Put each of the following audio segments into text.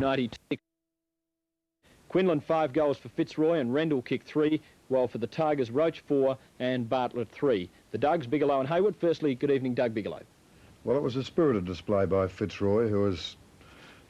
96. Quinlan 5 goals for Fitzroy and Rendell kicked 3, while for the Tigers Roach 4 and Bartlett 3. The Dougs, Bigelow and Hayward. Firstly, good evening, Doug Bigelow. Well, it was a spirited display by Fitzroy, who, as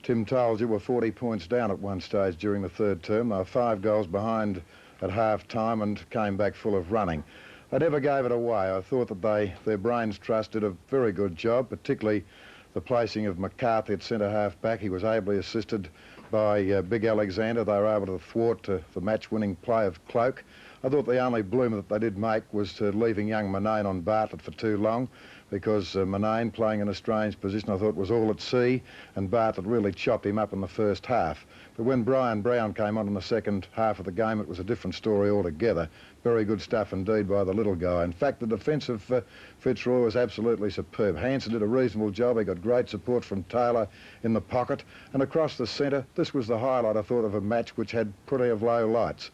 Tim told you, were 40 points down at one stage during the third term. They were 5 goals behind at half-time and came back full of running. They never gave it away. I thought that their brains trust did a very good job, particularly the placing of McCarthy at centre-half back. He was ably assisted by Big Alexander. They were able to thwart the match-winning play of Cloak. I thought the only bloomer that they did make was leaving young Manane on Bartlett for too long, because Manane, playing in a strange position, I thought was all at sea, and Bartlett really chopped him up in the first half. But when Brian Brown came on in the second half of the game, it was a different story altogether. Very good stuff indeed by the little guy. In fact, the defence of Fitzroy was absolutely superb. Hansen did a reasonable job. He got great support from Taylor in the pocket. And across the centre, this was the highlight, I thought, of a match which had plenty of low lights.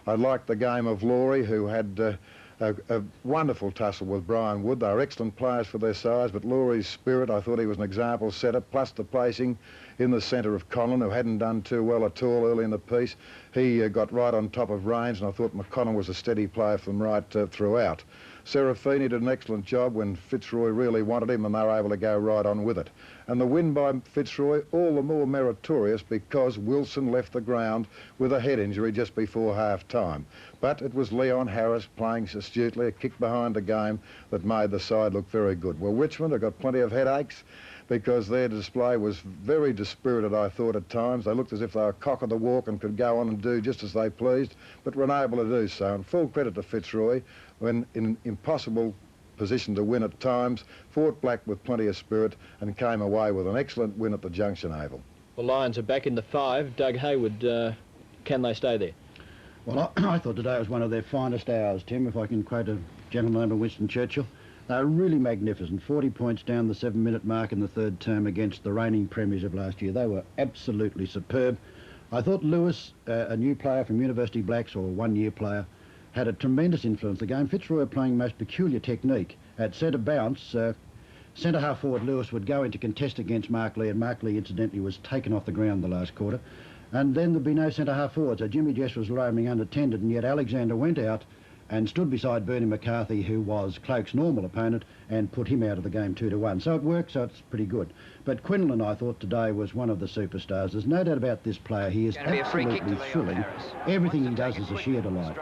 I liked the game of Laurie, who had a wonderful tussle with Brian Wood. They were excellent players for their size, but Laurie's spirit, I thought he was an example setter, plus the placing in the centre of Conlon, who hadn't done too well at all early in the piece. He got right on top of Rains, and I thought McConnell was a steady player for them right throughout. Serafini did an excellent job when Fitzroy really wanted him, and they were able to go right on with it. And the win by Fitzroy, all the more meritorious because Wilson left the ground with a head injury just before half-time. But it was Leon Harris playing astutely, a kick behind the game that made the side look very good. Well, Richmond have got plenty of headaches because their display was very dispirited, I thought, at times. They looked as if they were cock of the walk and could go on and do just as they pleased, but were unable to do so. And full credit to Fitzroy, when in an impossible position to win at times, fought back with plenty of spirit and came away with an excellent win at the Junction Oval. The Lions are back in the 5. Doug Hayward, can they stay there? Well, I thought today was one of their finest hours, Tim, if I can quote a gentleman named Winston Churchill. They were really magnificent. 40 points down the 7-minute mark in the third term against the reigning premiers of last year. They were absolutely superb. I thought Lewis, a new player from University Blacks, or one-year player, had a tremendous influence in the game. Fitzroy were playing most peculiar technique. At centre bounce, centre-half forward Lewis would go into contest against Mark Lee, and Mark Lee, incidentally, was taken off the ground the last quarter. And then there'd be no centre-half forward, so Jimmy Jess was roaming unattended, and yet Alexander went out and stood beside Bernie McCarthy, who was Cloak's normal opponent, and put him out of the game 2-1. So it worked, so it's pretty good. But Quinlan, I thought, today was one of the superstars. There's no doubt about this player. He is absolutely thrilling. Everything he does is a sheer delight.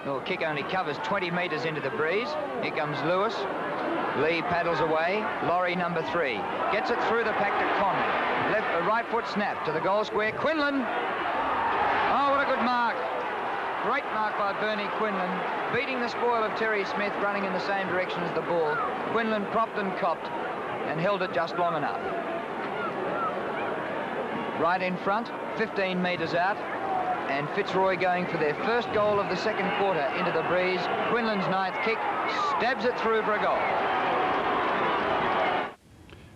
The kick only covers 20 metres into the breeze. Here comes Lewis. Lee paddles away. Laurie, number 3. Gets it through the pack to Conlon. Right foot snap to the goal square. Quinlan. Oh, what a good mark. Great mark by Bernie Quinlan, beating the spoil of Terry Smith, running in the same direction as the ball. Quinlan propped and copped and held it just long enough. Right in front, 15 metres out, and Fitzroy going for their first goal of the second quarter into the breeze. Quinlan's 9th kick, stabs it through for a goal.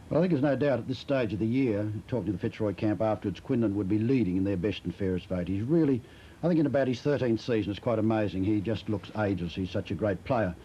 Well, I think there's no doubt at this stage of the year, talking to the Fitzroy camp afterwards, Quinlan would be leading in their best and fairest vote. He's really, I think in about his 13th season, it's quite amazing. He just looks ageless. He's such a great player.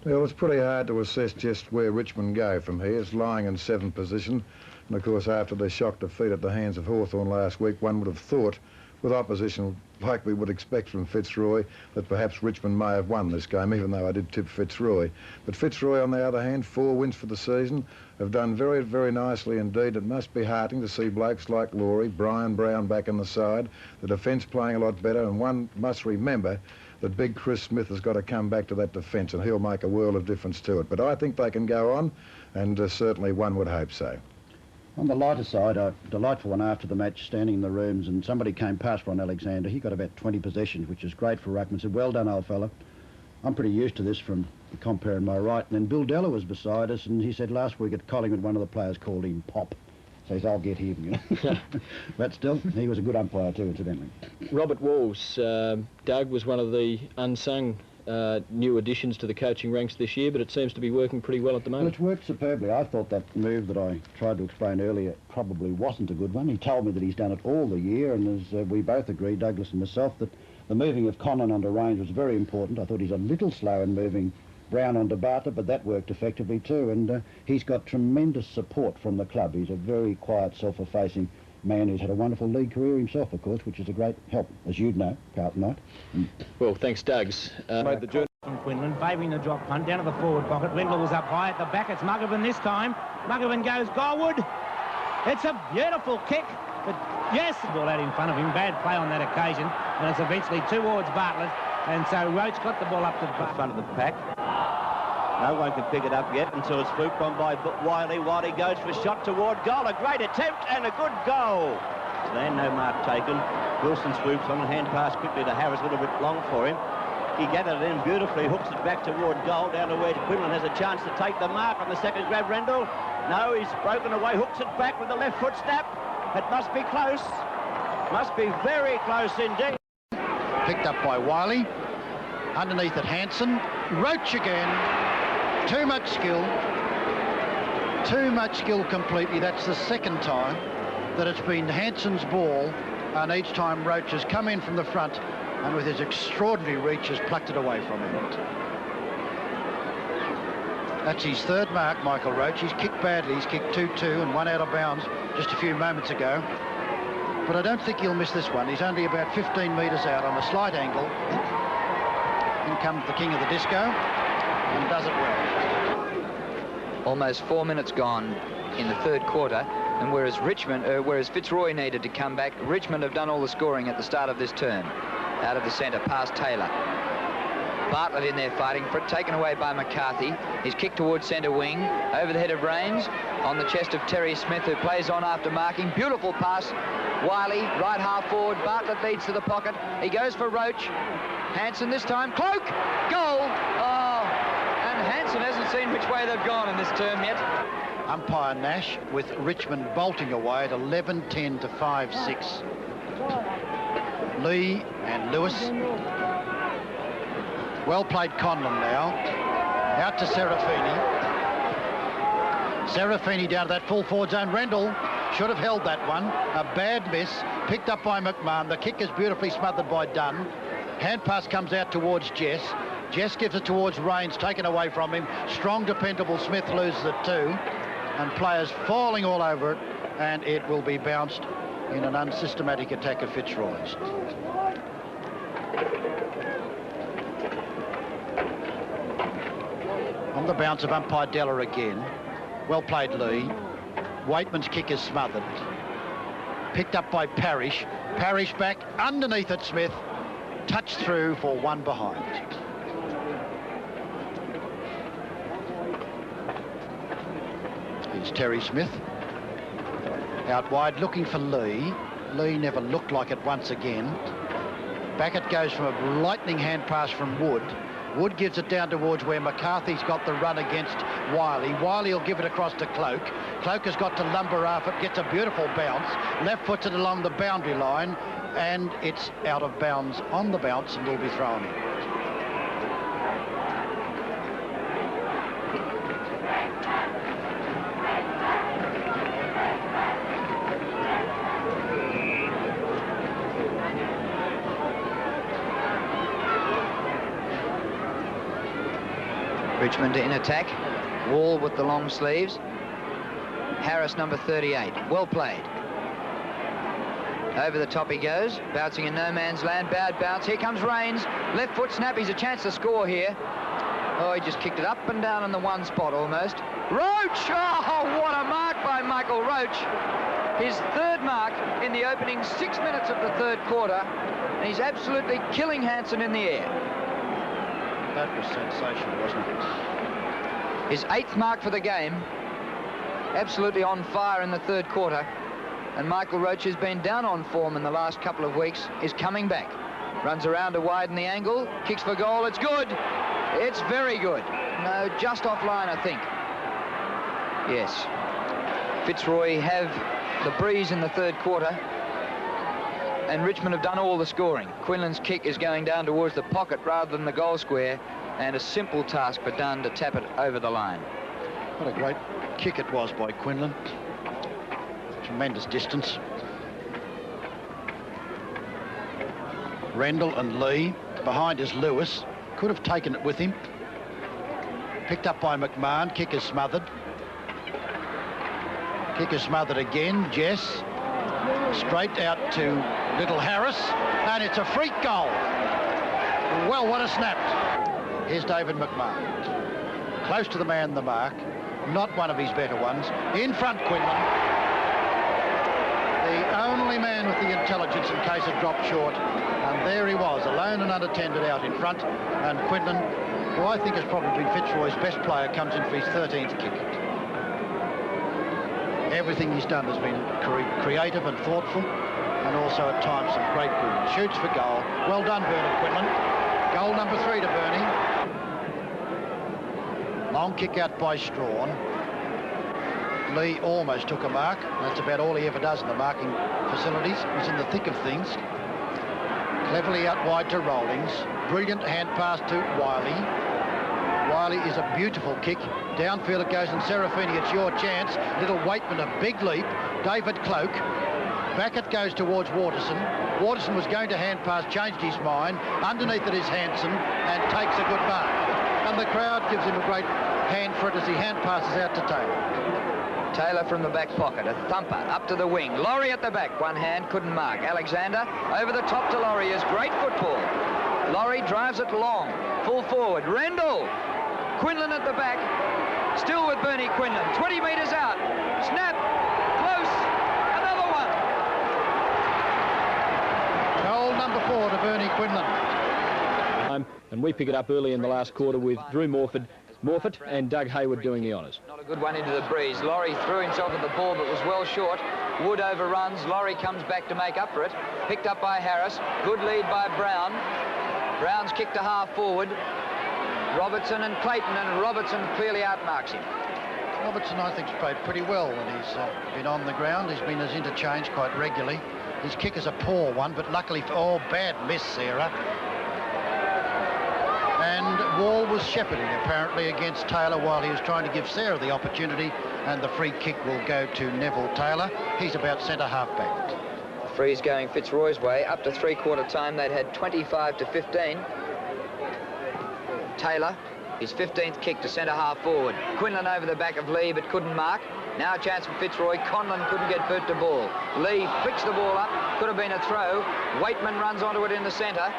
Well, it's pretty hard to assess just where Richmond go from here. It's lying in 7th position. And, of course, after their shock defeat at the hands of Hawthorn last week, one would have thought, with opposition like we would expect from Fitzroy, that perhaps Richmond may have won this game, even though I did tip Fitzroy. But Fitzroy, on the other hand, 4 wins for the season, have done very, very nicely indeed. It must be heartening to see blokes like Laurie, Brian Brown back in the side, the defence playing a lot better, and one must remember that big Chris Smith has got to come back to that defence, and he'll make a world of difference to it. But I think they can go on, and certainly one would hope so. On the lighter side, a delightful one after the match, standing in the rooms, and somebody came past Ron Alexander. He got about 20 possessions, which is great for ruckman. Said, well done, old fella. I'm pretty used to this from the compere on my right. And then Bill Della was beside us, and he said last week at Collingwood, one of the players called him Pop. So he said, I'll get him, you know. But still, he was a good umpire too, incidentally. Robert Walls, Doug, was one of the unsung new additions to the coaching ranks this year, but it seems to be working pretty well at the moment. Well, it's worked superbly. I thought that move that I tried to explain earlier probably wasn't a good one. He told me that he's done it all the year, and as we both agree, Douglas and myself, that the moving of Conlon under range was very important. I thought he's a little slow in moving Brown onto Bartlett, but that worked effectively too, and he's got tremendous support from the club. He's a very quiet, self-effacing man who's had a wonderful league career himself, of course, which is a great help, as you'd know, Carlton might. Well, thanks, Dougs. Made the journey. From Quinlan, favouring the drop punt down to the forward pocket. Rendell was up high at the back. It's Muggerman this time. Muggerman goes goalward. It's a beautiful kick, but yes, the ball out in front of him. Bad play on that occasion, and it's eventually towards Bartlett, and so Roach got the ball up to the front of the pack. No one can pick it up yet until it's swooped on by Wiley. Wiley goes for a shot toward goal. A great attempt and a good goal. Then no mark taken. Wilson swoops on and hand pass quickly to Harris, a little bit long for him. He gathered it in beautifully, hooks it back toward goal, down to where Quinlan has a chance to take the mark on the second grab. Rendell, no, he's broken away, hooks it back with the left foot snap. It must be close, must be very close indeed. Picked up by Wiley, underneath at Hanson. Roach again, too much skill completely. That's the second time that it's been Hanson's ball, and each time Roach has come in from the front and with his extraordinary reach has plucked it away from him. That's his third mark, Michael Roach. He's kicked badly. He's kicked 2-2 and one out of bounds just a few moments ago. But I don't think he'll miss this one. He's only about 15 metres out on a slight angle. In comes the king of the disco and does it well. Almost 4 minutes gone in the third quarter, and whereas Fitzroy needed to come back, Richmond have done all the scoring at the start of this term. Out of the centre, past Taylor. Bartlett in there fighting for it, taken away by McCarthy. He's kicked towards centre wing, over the head of Rains, on the chest of Terry Smith, who plays on after marking. Beautiful pass. Wiley, right half forward. Bartlett leads to the pocket. He goes for Roach. Hanson this time. Cloak! Goal! Oh, and Hanson hasn't seen which way they've gone in this term yet. Umpire Nash with Richmond bolting away at 11-10 to 5-6. Lee and Lewis. Well played Conlon now. Out to Serafini. Serafini down to that full forward zone. Rendell should have held that one. A bad miss. Picked up by McMahon. The kick is beautifully smothered by Dunn. Hand pass comes out towards Jess. Jess gives it towards Rains, taken away from him. Strong, dependable Smith loses it too. And players falling all over it. And it will be bounced in an unsystematic attack of Fitzroy's. On the bounce of umpire Della again. Well played, Lee. Waitman's kick is smothered. Picked up by Parrish. Parrish back underneath it, Smith. Touched through for one behind. Here's Terry Smith. Out wide, looking for Lee. Lee never looked like it once again. Back it goes from a lightning hand pass from Wood. Wood gives it down towards where McCarthy's got the run against Wiley. Wiley will give it across to Cloak. Cloak has got to lumber off it, gets a beautiful bounce. Left foots it along the boundary line, and it's out of bounds on the bounce and will be thrown in. Richmond in attack. Wall with the long sleeves. Harris, number 38. Well played. Over the top he goes. Bouncing in no man's land. Bad bounce. Here comes Rains. Left foot snap. He's a chance to score here. Oh, he just kicked it up and down in the one spot almost. Roach! Oh, what a mark by Michael Roach. His third mark in the opening 6 minutes of the third quarter. And he's absolutely killing Hanson in the air. That was sensational, wasn't it? His 8th mark for the game. Absolutely on fire in the third quarter. And Michael Roach has been down on form in the last couple of weeks, is coming back. Runs around to widen the angle, kicks for goal, it's good. It's very good. No, just offline, I think. Yes. Fitzroy have the breeze in the third quarter. And Richmond have done all the scoring. Quinlan's kick is going down towards the pocket rather than the goal square, and a simple task for Dunn to tap it over the line. What a great kick it was by Quinlan. Tremendous distance. Rendell and Lee. Behind is Lewis. Could have taken it with him. Picked up by McMahon. Kick is smothered. Kick is smothered again. Jess. Straight out to Little Harris, and it's a freak goal. Well, what a snap. Here's David McMahon. Close to the man in the mark. Not one of his better ones. In front, Quinlan. The only man with the intelligence in case it dropped short. And there he was, alone and unattended out in front. And Quinlan, who I think has probably been Fitzroy's best player, comes in for his 13th kick. Everything he's done has been creative and thoughtful, and also at times some great good. Shoots for goal. Well done, Bernard Quinlan. Goal number 3 to Bernie. Long kick out by Strawn. Lee almost took a mark. That's about all he ever does in the marking facilities. He's in the thick of things. Cleverly out wide to Rollings. Brilliant hand pass to Wiley. Wiley is a beautiful kick. Downfield it goes, and Serafini, it's your chance. Little Waitman, a big leap. David Cloak. Back it goes towards Waterson. Waterson was going to hand pass, changed his mind. Underneath it is Hanson, and takes a good mark. And the crowd gives him a great hand for it as he hand passes out to Taylor. Taylor from the back pocket, a thumper up to the wing. Laurie at the back, one hand, couldn't mark. Alexander over the top to Laurie is great football. Laurie drives it long, full forward. Rendell, Quinlan at the back, still with Bernie Quinlan. 20 metres out, snap, close, another one. Goal number 4 to Bernie Quinlan. And we pick it up early in the last quarter with Drew Morford and Doug Hayward doing the honours. Not a good one into the breeze. Laurie threw himself at the ball but was well short. Wood overruns. Laurie comes back to make up for it. Picked up by Harris. Good lead by Brown. Brown's kicked to half forward. Robertson and Clayton, and Robertson clearly outmarks him. Robertson, I think, has played pretty well when he's been on the ground. He's been as interchanged quite regularly. His kick is a poor one, but luckily for bad miss, Sarah. And Wall was shepherding, apparently, against Taylor while he was trying to give Sarah the opportunity, and the free kick will go to Neville Taylor. He's about centre half-back. Free's going Fitzroy's way. Up to three-quarter time, they'd had 25-15. Taylor, his 15th kick to centre half forward. Quinlan over the back of Lee, but couldn't mark. Now a chance for Fitzroy. Conlon couldn't get Bert to ball. Lee flicks the ball up. Could have been a throw. Waitman runs onto it in the centre.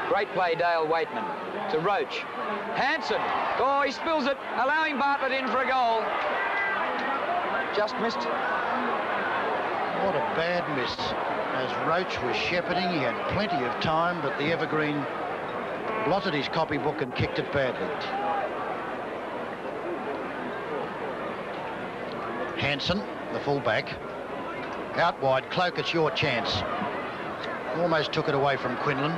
Great play, Dale Waitman. To Roach. Hanson. Oh, he spills it, allowing Bartlett in for a goal. Just missed. What a bad miss. As Roach was shepherding, he had plenty of time, but the Evergreen blotted his copybook and kicked it badly. Hanson, the fullback. Out wide, Cloak, it's your chance. Almost took it away from Quinlan.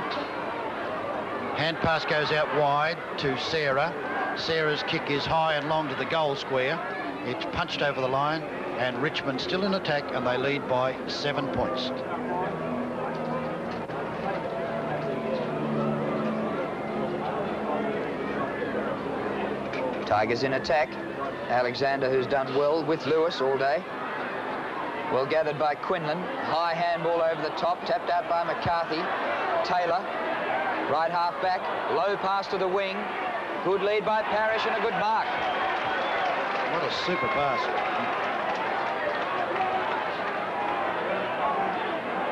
Hand pass goes out wide to Sarah. Sarah's kick is high and long to the goal square. It's punched over the line, and Richmond still in attack, and they lead by 7 points. Tigers in attack. Alexander, who's done well with Lewis all day. Well gathered by Quinlan. High handball over the top, tapped out by McCarthy. Taylor, right half back, low pass to the wing. Good lead by Parrish and a good mark. What a super pass.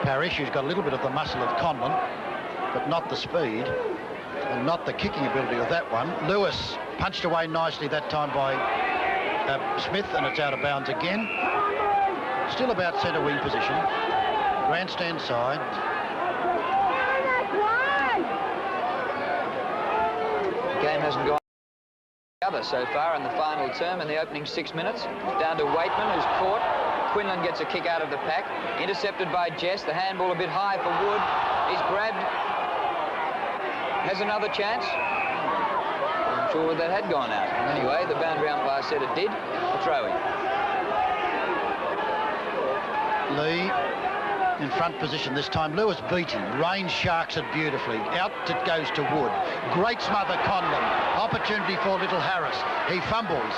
Parrish, who's got a little bit of the muscle of Conlon, but not the speed and not the kicking ability of that one. Lewis punched away nicely that time by Smith, and it's out of bounds again. Still about centre wing position. Grandstand side. The game hasn't gone the other so far in the final term in the opening 6 minutes. Down to Waitman, who's caught. Quinlan gets a kick out of the pack. Intercepted by Jess. The handball a bit high for Wood. He's grabbed. Has another chance. I'm sure that had gone out. Anyway, the boundary umpire said it did. A throw-in. Lee in front position this time. Lewis beat him. Rain sharks it beautifully. Out it goes to Wood. Great smother Conlon. Opportunity for little Harris. He fumbles.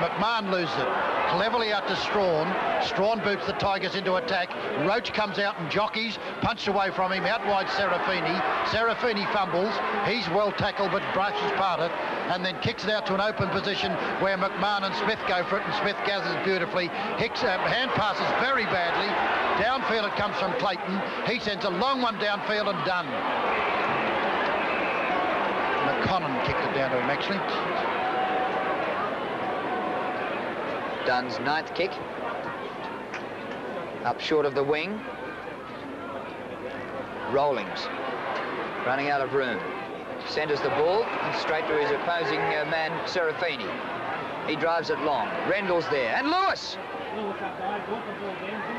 McMahon loses it. Cleverly out to Strawn. Strawn boots the Tigers into attack. Roach comes out and jockeys, punched away from him, out wide Serafini. Serafini fumbles. He's well tackled but brushes past it and then kicks it out to an open position where McMahon and Smith go for it, and Smith gathers beautifully. Hicks hand passes very badly. Downfield it comes from Clayton. He sends a long one downfield and done. McConnell kicked it down to him actually. Dunn's 9th kick. Up short of the wing. Rawlings running out of room. Centres the ball and straight to his opposing man, Serafini. He drives it long. Rendell's there. And Lewis!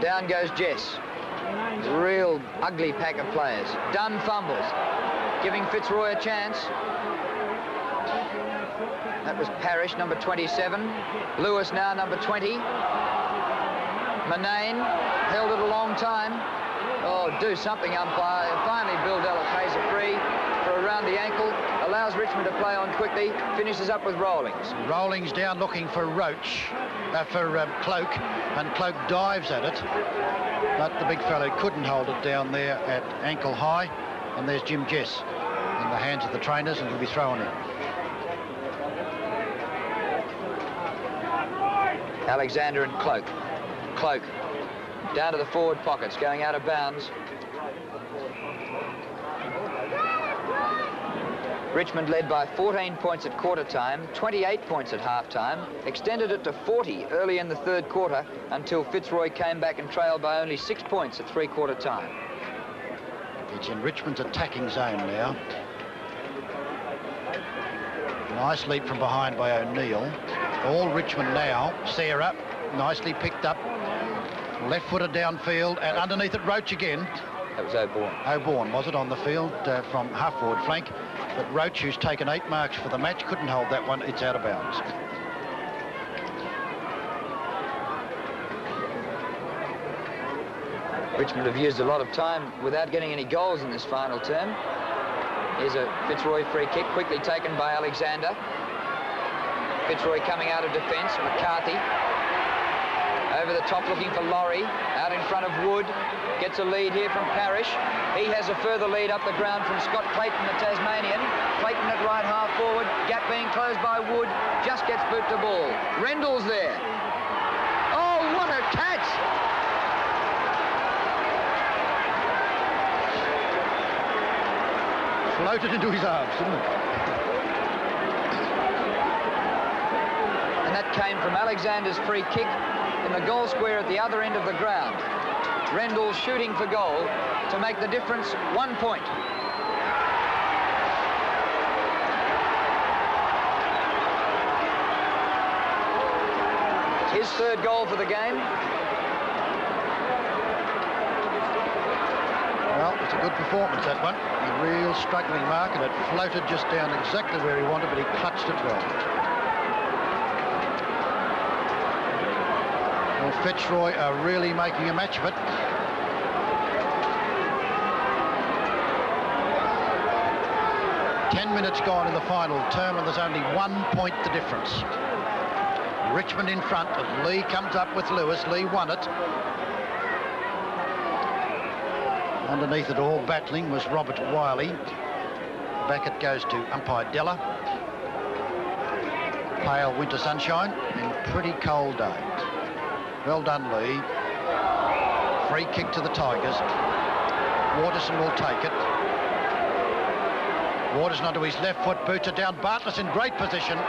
Down goes Jess. Real ugly pack of players. Dunn fumbles, giving Fitzroy a chance. That was Parrish, number 27. Lewis now, number 20. Manane held it a long time. Oh, do something, umpire. Finally, Bill Della pays a free for around the ankle. Allows Richmond to play on quickly. Finishes up with Rawlings. Rawlings down looking for Roach, for Cloak, and Cloak dives at it. But the big fellow couldn't hold it down there at ankle high. And there's Jim Jess in the hands of the trainers, and he'll be thrown in. Alexander and Cloak. Cloak down to the forward pockets, going out of bounds. Richmond led by 14 points at quarter time, 28 points at half time, extended it to 40 early in the third quarter until Fitzroy came back and trailed by only 6 points at three-quarter time. It's in Richmond's attacking zone now. Nice lead from behind by O'Neill. All Richmond now. Sarah, nicely picked up. Left-footed downfield, and underneath it, Roach again. That was O'Bourne. O'Bourne, was it, on the field from half-forward flank. But Roach, who's taken 8 marks for the match, couldn't hold that one. It's out of bounds. Richmond have used a lot of time without getting any goals in this final term. Here's a Fitzroy free kick, quickly taken by Alexander. Fitzroy coming out of defence. McCarthy over the top looking for Laurie. Out in front of Wood. Gets a lead here from Parrish. He has a further lead up the ground from Scott Clayton, the Tasmanian. Clayton at right half forward. Gap being closed by Wood. Just gets booped the ball. Rendell's there. Oh, what a catch! Floated into his arms, didn't it? And that came from Alexander's free kick in the goal square at the other end of the ground. Rendell shooting for goal to make the difference 1 point. His third goal for the game. Well, it's a good performance, that one. A real struggling mark, and it floated just down exactly where he wanted, but he clutched it well. Well, Fitzroy are really making a match of it. Ten minutes gone in the final term, and there's only 1 point the difference. Richmond in front, and Lee comes up with Lewis. Lee won it. Underneath it all, battling, was Robert Wiley. Back it goes to umpire Della. Pale winter sunshine and pretty cold day. Well done, Lee. Free kick to the Tigers. Waterson will take it. Waterson onto his left foot, boots it down. Bartlett's in great position.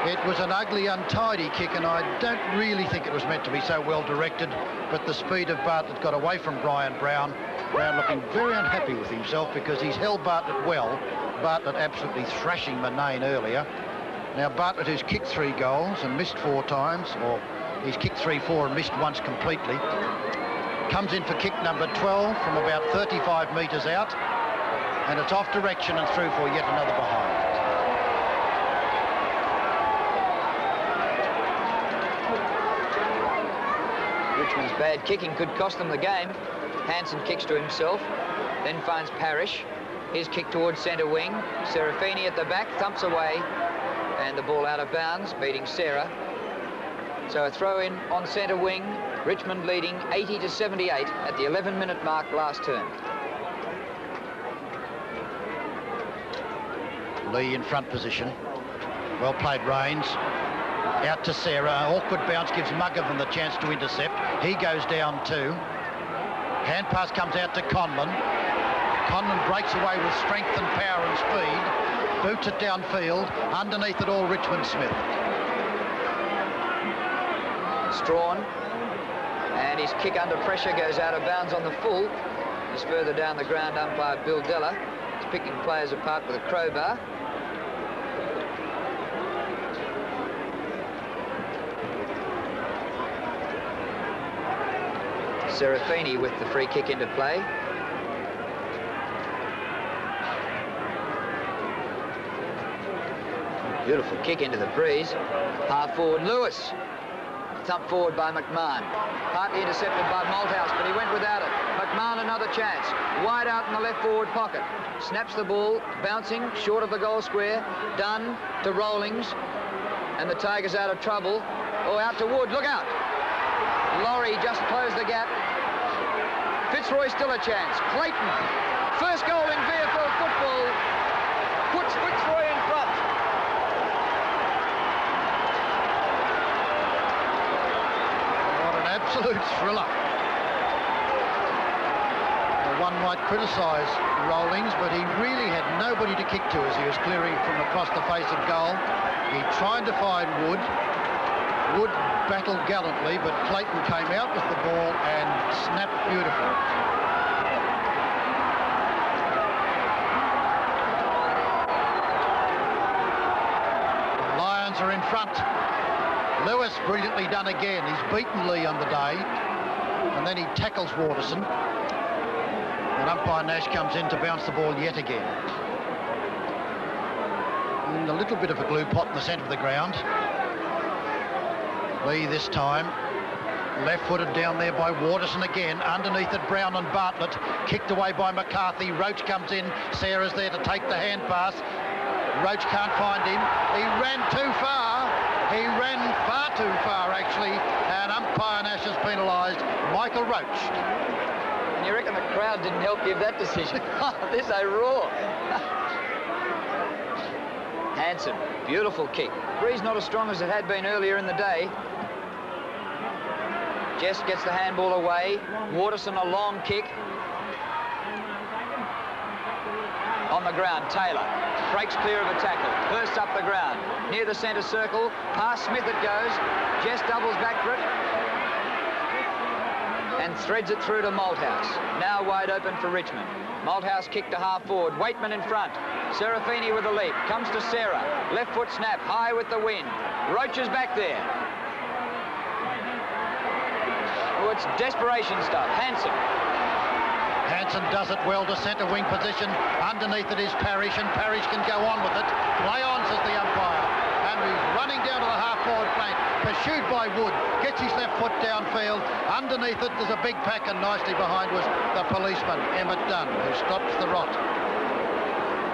It was an ugly, untidy kick, and I don't really think it was meant to be so well directed, but the speed of Bartlett got away from Brian Brown. Brown looking very unhappy with himself because he's held Bartlett well. Bartlett absolutely thrashing Manane earlier. Now Bartlett, who's kicked 3 goals and missed 4 times, or he's kicked 3-4 and missed once completely, comes in for kick number 12 from about 35 metres out, and it's off direction and through for yet another behind. Richmond's bad kicking could cost them the game. Hansen kicks to himself, then finds Parrish. His kick towards centre wing. Serafini at the back, thumps away, And the ball out of bounds, beating Sarah. So a throw in on centre wing. Richmond leading 80-78 at the 11-minute mark last term. Lee in front position. Well played, Rains. Out to Sarah. Awkward bounce gives Muggervan the chance to intercept. He goes down too. Hand pass comes out to Conlon. Conlon breaks away with strength and power and speed. Boots it downfield. Underneath it all, Richmond Smith. Strawn. And his kick under pressure goes out of bounds on the full. He's further down the ground, umpire Bill Della. He's picking players apart with a crowbar. Serafini with the free kick into play. Beautiful kick into the breeze. Half forward, Lewis. Thumped forward by McMahon. Partly intercepted by Malthouse, but he went without it. McMahon another chance. Wide out in the left forward pocket. Snaps the ball, bouncing short of the goal square. Dunn to Rawlings. And the Tigers out of trouble. Oh, out to Wood. Look out. Laurie just closed the gap. Fitzroy still a chance. Clayton. First goal in VFL football. Puts Fitzroy in front. Absolute thriller. Well, one might criticise Rawlings, but he really had nobody to kick to as he was clearing from across the face of goal. He tried to find Wood. Wood battled gallantly, but Clayton came out with the ball and snapped beautifully. The Lions are in front. Lewis brilliantly done again. He's beaten Lee on the day, and then he tackles Waterson. And umpire Nash comes in to bounce the ball yet again. And a little bit of a glue pot in the centre of the ground. Lee this time. Left-footed down there by Waterson again. Underneath it, Brown and Bartlett. Kicked away by McCarthy. Roach comes in. Sarah's there to take the hand pass. Roach can't find him. He ran too far. He ran far too far, actually, and umpire Nash has penalised Michael Roach. And you reckon the crowd didn't help give that decision? This a roar. Hanson, beautiful kick. Breeze not as strong as it had been earlier in the day. Jess gets the handball away. Waterson, a long kick. On the ground, Taylor breaks clear of a tackle, bursts up the ground, near the centre circle, past Smith it goes, Jess doubles back for it, and threads it through to Malthouse. Now wide open for Richmond. Malthouse kick to half forward, Waitman in front, Serafini with a leap, comes to Sarah, left foot snap, high with the wind, Roach is back there. Oh, it's desperation stuff, Hanson. Hanson does it well to centre wing position. Underneath it is Parrish, and Parrish can go on with it. Play on, says the umpire. And he's running down to the half-forward flank. Pursued by Wood. Gets his left foot downfield. Underneath it, there's a big pack, and nicely behind was the policeman, Emmett Dunn, who stops the rot.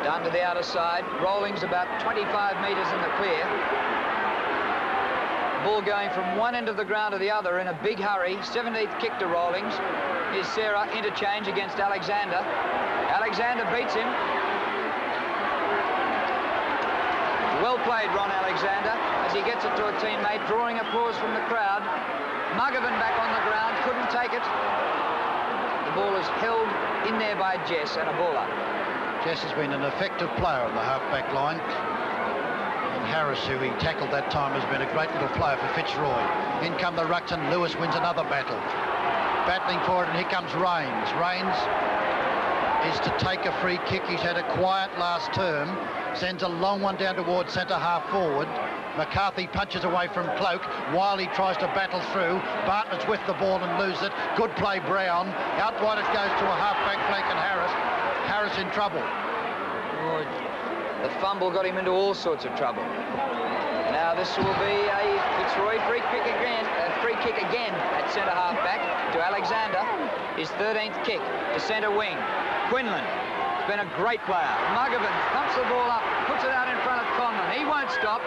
Down to the outer side. Rawlings about 25 metres in the clear. Ball going from one end of the ground to the other in a big hurry. 17th kick to Rawlings. Here's Sarah, interchange against Alexander. Alexander beats him. Well played, Ron Alexander, as he gets it to a teammate, drawing applause from the crowd. Muggervan back on the ground, couldn't take it. The ball is held in there by Jess, and a ball up. Jess has been an effective player on the half-back line. And Harris, who he tackled that time, has been a great little player for Fitzroy. In come the rucks, and Lewis wins another battle. Battling for it, and here comes Rains. Rains is to take a free kick. He's had a quiet last term. Sends a long one down towards centre half forward. McCarthy punches away from Cloak. Wiley tries to battle through. Bartlett's with the ball and loses it. Good play, Brown. Out wide it goes to a half-back flank, and Harris in trouble. Oh, the fumble got him into all sorts of trouble. Now this will be a Fitzroy free kick again at centre half back to Alexander. His 13th kick to centre wing. Quinlan has been a great player. Muggervan pumps the ball up puts it out in front of Conlon. He won't stop.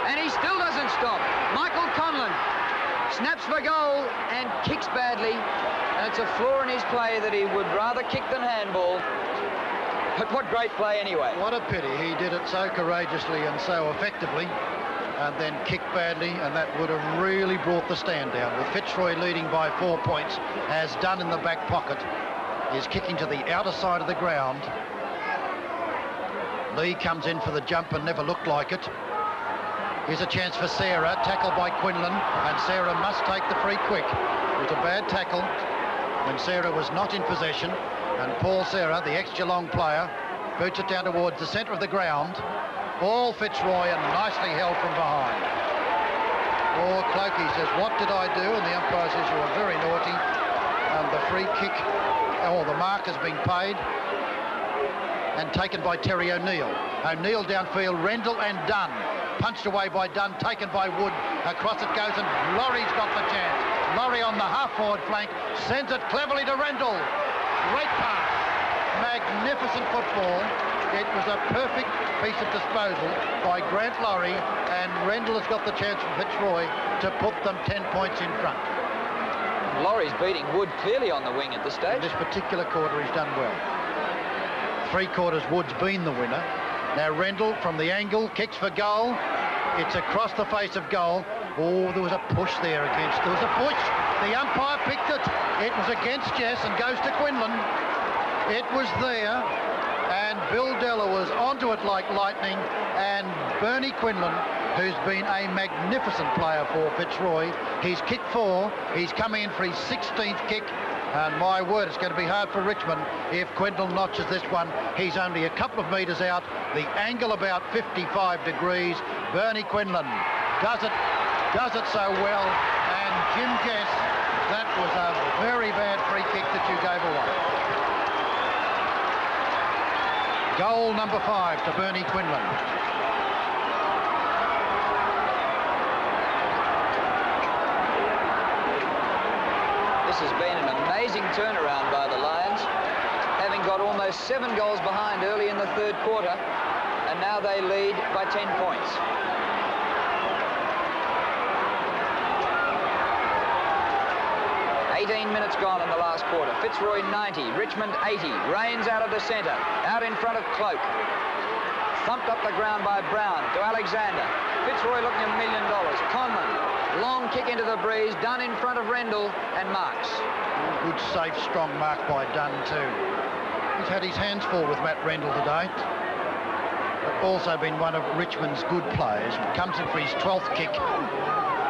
And he still doesn't stop. Michael Conlon snaps for goal and kicks badly. And it's a flaw in his play that he would rather kick than handball. But what great play anyway. What a pity. He did it so courageously and so effectively, and then kicked badly, and that would have really brought the stand down. With Fitzroy leading by 4 points, as done in the back pocket, is kicking to the outer side of the ground. Lee comes in for the jump and never looked like it. Here's a chance for Sarah, tackled by Quinlan, and Sarah must take the free quick. It was a bad tackle when Sarah was not in possession, and Paul Sarah, the ex-Geelong player, boots it down towards the centre of the ground. All Fitzroy and nicely held from behind. Poor Clokey says, what did I do? And the umpire says, you were very naughty. And the free kick, or the mark has been paid and taken by Terry O'Neill. O'Neill downfield, Rendell and Dunn. Punched away by Dunn, taken by Wood. Across it goes, and Laurie's got the chance. Laurie on the half-forward flank, sends it cleverly to Rendell. Great pass. Magnificent football. It was a perfect piece of disposal by Grant Laurie, and Rendell has got the chance from Fitzroy to put them 10 points in front. Laurie's beating Wood clearly on the wing at this stage. In this particular quarter, he's done well. 3/4 Wood's been the winner. Now Rendell from the angle, kicks for goal. It's across the face of goal. Oh, there was a push there against. There was a push. The umpire picked it. It was against Jess and goes to Quinlan. It was there. And Bill Della was onto it like lightning, and Bernie Quinlan, who's been a magnificent player for Fitzroy, he's kicked 4, he's coming in for his 16th kick, and my word, it's going to be hard for Richmond if Quinlan notches this one. He's only a couple of metres out, the angle about 55 degrees. Bernie Quinlan does it so well, and Jim Jess, that was a very bad free kick that you gave away. Goal number 5 to Bernie Quinlan. This has been an amazing turnaround by the Lions, having got almost 7 goals behind early in the third quarter, and now they lead by 10 points. Minutes gone in the last quarter. Fitzroy 90, Richmond 80. Rains out of the centre, out in front of Cloak. Thumped up the ground by Brown to Alexander. Fitzroy looking $1 million. Conlon, long kick into the breeze, Dunn in front of Rendell and marks. Good, safe, strong mark by Dunn too. He's had his hands full with Matt Rendell today. But also been one of Richmond's good players. Comes in for his 12th kick.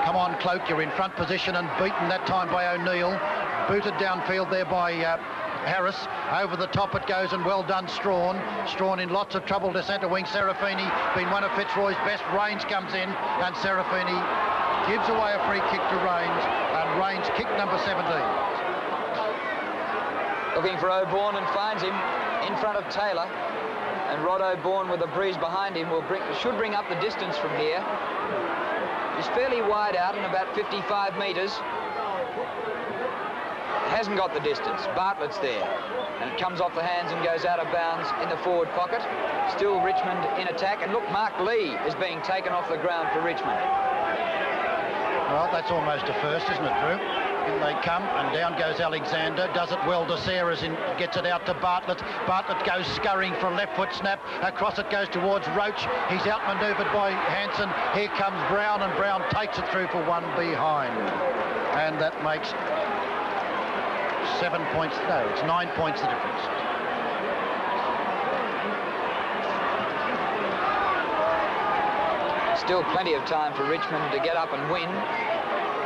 Come on, Cloak, you're in front position and beaten that time by O'Neill. Booted downfield there by Harris. Over the top it goes, and well done, Strawn. Strawn in lots of trouble to centre wing. Serafini, been one of Fitzroy's best. Rains comes in, and Serafini gives away a free kick to Rains, and Rains kick number 17. Looking for O'Bourne and finds him in front of Taylor. And Rod O'Bourne with the breeze behind him should bring up the distance from here. He's fairly wide out in about 55 metres. Hasn't got the distance. Bartlett's there. And it comes off the hands and goes out of bounds in the forward pocket. Still Richmond in attack. And look, Mark Lee is being taken off the ground for Richmond. Well, that's almost a first, isn't it, Drew? In they come, and down goes Alexander. Does it well to Sarah's, gets it out to Bartlett. Bartlett goes scurrying for a left foot snap. Across it goes towards Roach. He's outmanoeuvred by Hanson. Here comes Brown, and Brown takes it through for one behind. And that makes 7 points. No, it's 9 points the difference. Still plenty of time for Richmond to get up and win.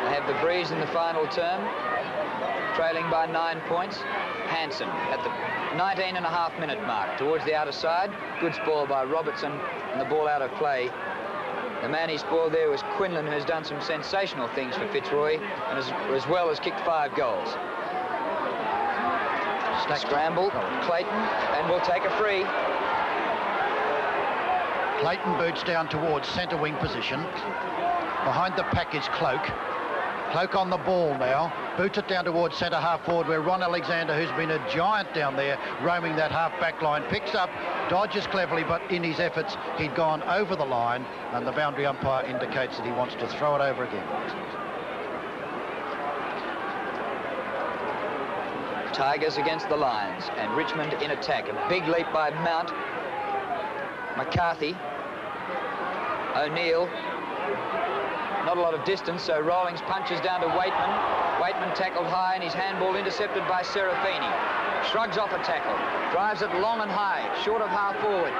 They have the breeze in the final term, trailing by 9 points. Hanson at the 19.5-minute mark towards the outer side. Good spoil by Robertson, and the ball out of play. The man he spoiled there was Quinlan, who has done some sensational things for Fitzroy, and as well as kicked 5 goals. Scramble, Clayton, and will take a free. Clayton boots down towards centre wing position. Behind the pack is Cloak. Cloak on the ball now. boots it down towards centre half forward, where Ron Alexander, who's been a giant down there, roaming that half back line, picks up, dodges cleverly, but in his efforts, he'd gone over the line, and the boundary umpire indicates that he wants to throw it over again. Tigers against the Lions, and Richmond in attack. A big leap by Mount. McCarthy. O'Neill. Not a lot of distance, so Rawlings punches down to Waitman. Waitman tackled high, and his handball intercepted by Serafini. Shrugs off a tackle. Drives it long and high, short of half forward.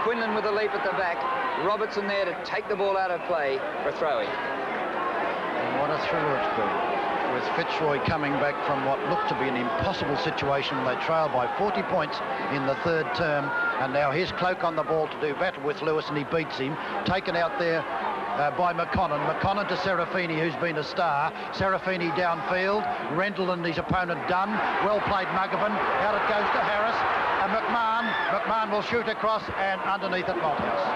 Quinlan with a leap at the back. Robertson there to take the ball out of play for throwing. And what a thriller it's been, with Fitzroy coming back from what looked to be an impossible situation when they trailed by 40 points in the third term, and now here's Cloak on the ball to do battle with Lewis, and he beats him. Taken out there by McConnon. McConnon to Serafini, who's been a star. Serafini downfield. Rendell and his opponent done. Well played Muggerman. Out it goes to Harris. And McMahon will shoot across and underneath at Malthouse.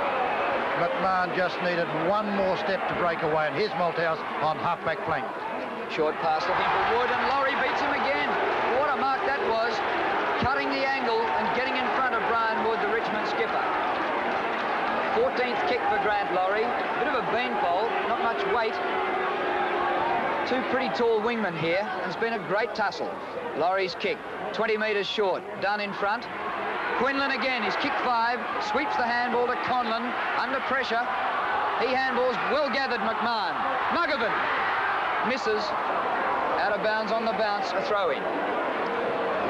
McMahon just needed one more step to break away, and here's Malthouse on half-back flank. Short pass looking for Wood, and Laurie beats him again. What a mark that was, cutting the angle and getting in front of Brian Wood, the Richmond skipper. 14th kick for Grant Laurie. Bit of a beanpole, not much weight. Two pretty tall wingmen here. It's been a great tussle. Laurie's kick, 20 metres short, done in front. Quinlan again, his kick 5, sweeps the handball to Conlon, under pressure. He handballs, well gathered McMahon. Muggerman misses, out of bounds on the bounce, a throw-in.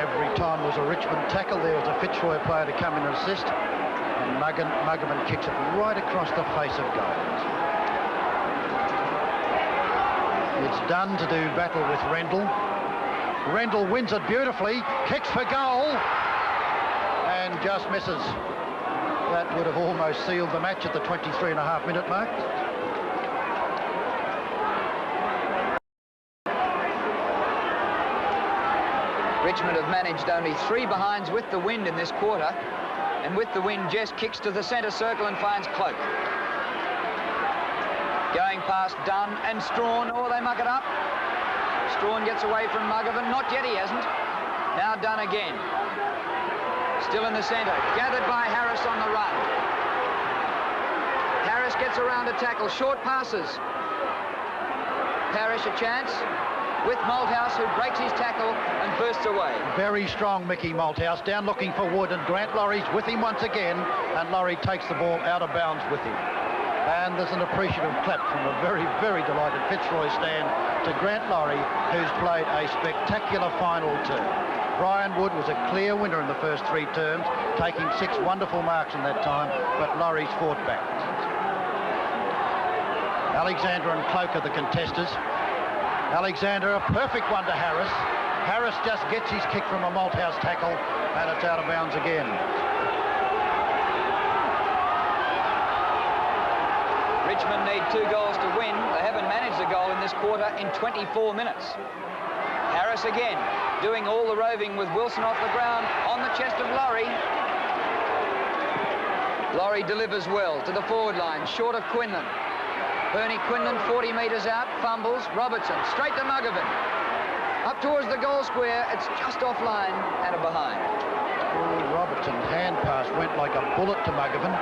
Every time there was a Richmond tackle, there was a Fitzroy player to come in and assist, and Muggerman kicks it right across the face of goal. It's done to do battle with Rendell. Rendell wins it beautifully, kicks for goal, and just misses. That would have almost sealed the match at the 23.5-minute mark. Richmond have managed only 3 behinds with the wind in this quarter, and with the wind, Jess kicks to the centre circle and finds Cloak. Going past Dunn and Strawn. Oh, they muck it up. Strawn gets away from Muggerman. Not yet, he hasn't. Now Dunn again. Still in the centre. Gathered by Harris on the run. Harris gets around a tackle. Short passes. Parrish a chance with Malthouse, who breaks his tackle and bursts away. Very strong Mickey Malthouse, down looking for Wood, and Grant Laurie's with him once again, and Laurie takes the ball out of bounds with him. And there's an appreciative clap from a very, very delighted Fitzroy stand to Grant Laurie, who's played a spectacular final term. Brian Wood was a clear winner in the first 3 terms, taking 6 wonderful marks in that time, but Laurie's fought back. Alexander and Cloak are the contesters. Alexander, a perfect one to Harris. Harris just gets his kick from a Malthouse tackle, and it's out of bounds again. Richmond need 2 goals to win. They haven't managed a goal in this quarter in 24 minutes. Harris again, doing all the roving with Wilson off the ground on the chest of Laurie. Laurie delivers well to the forward line, short of Quinlan. Bernie Quinlan, 40 metres out, fumbles. Robertson, straight to Muggerman. Up towards the goal square, it's just offline and a behind. Oh, Robertson's hand pass went like a bullet to Muggerman.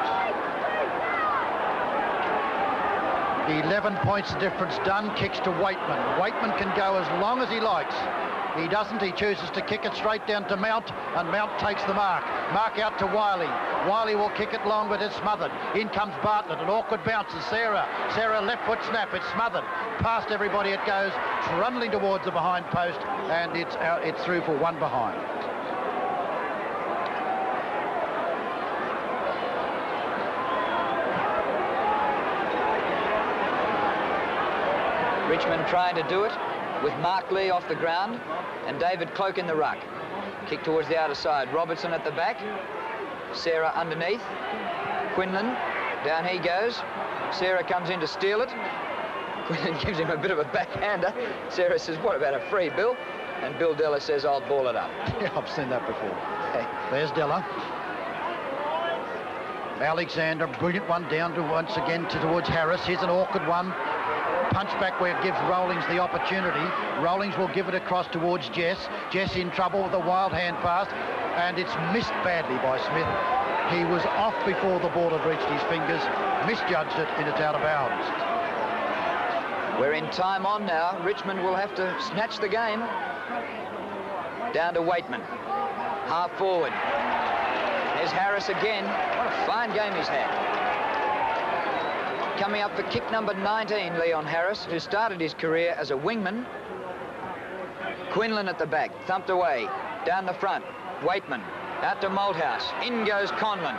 11 points difference. Dunn kicks to Waitman. Waitman can go as long as he likes. He doesn't. He chooses to kick it straight down to Mount, and Mount takes the mark. Mark out to Wiley. Wiley will kick it long, but it's smothered. In comes Bartlett. An awkward bounce to Sarah. Sarah left foot snap. It's smothered. Past everybody it goes, trundling towards the behind post, and it's out. It's through for 1 behind. Richmond trying to do it with Mark Lee off the ground and David Cloak in the ruck. Kick towards the outer side. Robertson at the back. Sarah underneath. Quinlan, down he goes. Sarah comes in to steal it. Quinlan gives him a bit of a backhander. Sarah says, what about a free, Bill? And Bill Della says, I'll ball it up. Yeah, I've seen that before. There's Della. Alexander, brilliant one down to once again towards Harris. Here's an awkward one. punch back where it gives Rollings the opportunity. Rollings will give it across towards Jess. Jess in trouble with a wild hand pass, and it's missed badly by Smith. He was off before the ball had reached his fingers, misjudged it, and it's out of bounds. We're in time on now. Richmond will have to snatch the game. Down to Waitman. Half forward. There's Harris again. What a fine game he's had. Coming up for kick number 19, Leon Harris, who started his career as a wingman. Quinlan at the back, thumped away. Down the front, Waitman. Out to Malthouse. In goes Conlon.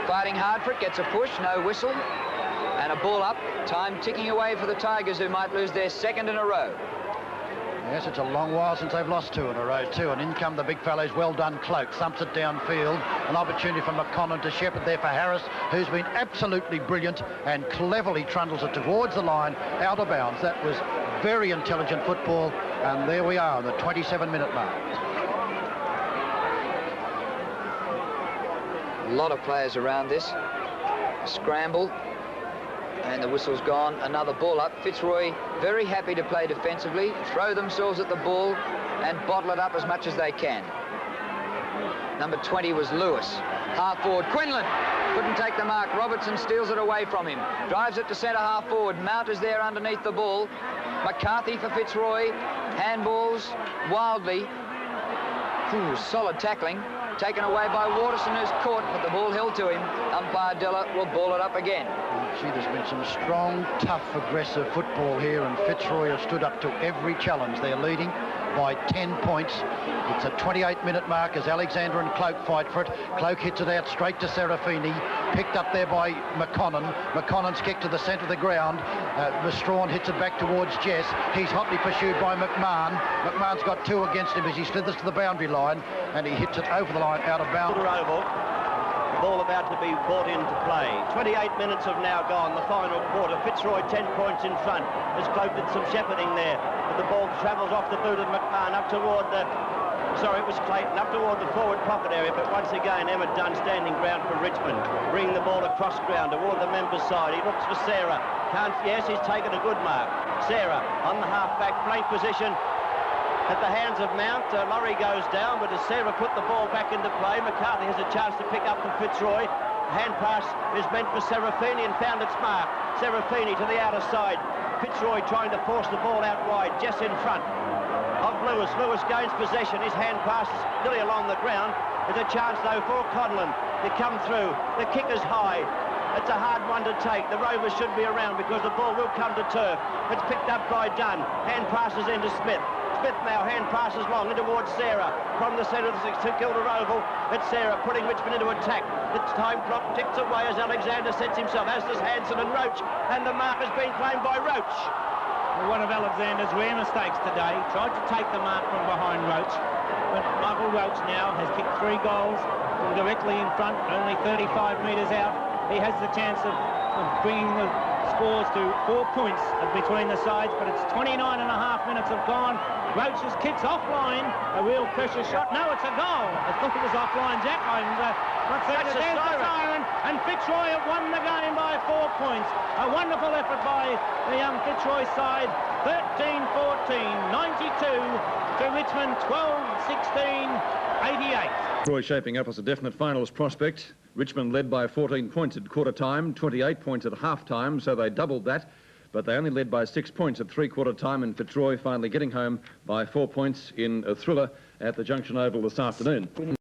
Fighting hard for it, gets a push, no whistle. And a ball up. Time ticking away for the Tigers, who might lose their second in a row. Yes, it's a long while since they've lost two in a row too, and in come the big fellows. Well done, Cloak, thumps it downfield. An opportunity for McConnell to shepherd there for Harris, who's been absolutely brilliant and cleverly trundles it towards the line, out of bounds. That was very intelligent football, and there we are on the 27-minute mark. A lot of players around this. Scramble. And the whistle's gone. Another ball up. Fitzroy very happy to play defensively, throw themselves at the ball and bottle it up as much as they can. Number 20 was Lewis. Half forward. Quinlan couldn't take the mark. Robertson steals it away from him. Drives it to centre half forward. Mount is there underneath the ball. McCarthy for Fitzroy. Handballs wildly. Ooh, solid tackling. Taken away by Waterson, who's caught, but the ball held to him. Umpire Della will ball it up again. Gee, there's been some strong, tough, aggressive football here, and Fitzroy has stood up to every challenge. They're leading by 10 points. It's a 28-minute mark as Alexander and Cloak fight for it. Cloak hits it out straight to Serafini, picked up there by McConnon. McConnon's kick to the centre of the ground. Strawn hits it back towards Jess. He's hotly pursued by McMahon. McMahon's got two against him as he slithers to the boundary line, and he hits it over the line out of bounds. Oval. The ball about to be brought into play. 28 minutes have now gone, the final quarter. Fitzroy 10 points in front. As Cloak did some shepherding there. But the ball travels off the boot of McMahon up toward the... Sorry, it was Clayton, up toward the forward pocket area. But once again, Emmett Dunn standing ground for Richmond. Bringing the ball across ground toward the members' side. He looks for Sarah. Yes, he's taken a good mark. Sarah on the half-back flank position. At the hands of Mount, Laurie goes down, but as Sarah put the ball back into play, McCarthy has a chance to pick up for Fitzroy. Hand pass is meant for Serafini and found its mark. Serafini to the outer side. Fitzroy trying to force the ball out wide, just in front of Lewis. Lewis gains possession. His hand pass is nearly along the ground. There's a chance, though, for Conlon to come through. The kick is high. It's a hard one to take. The Rovers should be around because the ball will come to turf. It's picked up by Dunn. Hand passes into Smith. Smith now hand passes long in towards Sarah from the centre of the St Kilda Oval. It's Sarah putting Richmond into attack. The time clock ticks away as Alexander sets himself, as does Hanson and Roach, and the mark has been claimed by Roach. Well, one of Alexander's rare mistakes today. Tried to take the mark from behind Roach, but Michael Roach now has kicked 3 goals from directly in front, only 35 metres out. He has the chance of bringing the scores to 4 points between the sides, but it's 29 and a half minutes have gone. Roach's kicks offline, a real pressure shot. No, it's a goal. I thought it was offline, Jack. I'm not saying that. There's the siren, and Fitzroy have won the game by 4 points. A wonderful effort by the young Fitzroy side. 13-14, 92 to Richmond, 12-16, 88. Fitzroy shaping up as a definite finals prospect. Richmond led by 14 points at quarter time, 28 points at half time, so they doubled that. But they only led by 6 points at three-quarter time, and Fitzroy finally getting home by 4 points in a thriller at the Junction Oval this afternoon.